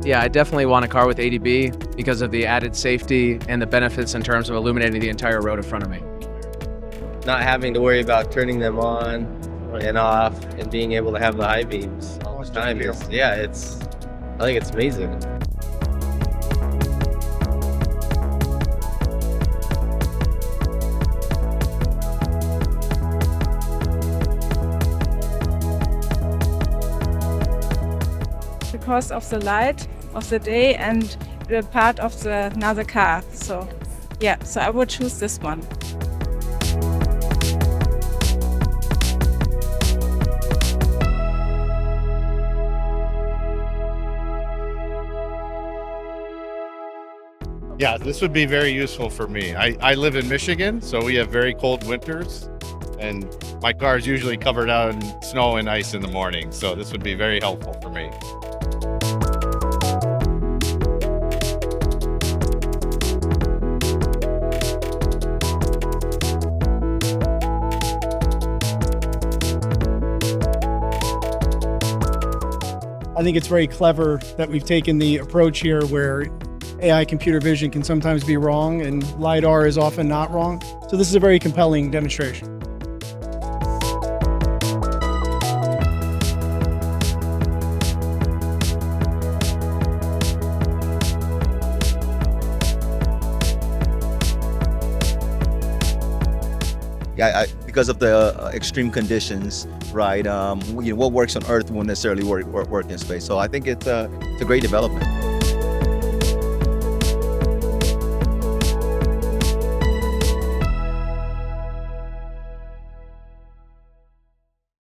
Yeah, I definitely want a car with ADB because of the added safety and the benefits in terms of illuminating the entire road in front of me. Not having to worry about turning them on and off and being able to have the high beams all the time is, I think it's amazing. Because of the light of the day and the part of another car. So yeah, so I would choose this one. Yeah, this would be very useful for me. I live in Michigan, so we have very cold winters, and my car is usually covered out in snow and ice in the morning, so this would be very helpful for me. I think it's very clever that we've taken the approach here where AI computer vision can sometimes be wrong and LiDAR is often not wrong. So this is a very compelling demonstration. Yeah, because of the extreme conditions, right? What works on Earth won't necessarily work in space. So I think it's a great development.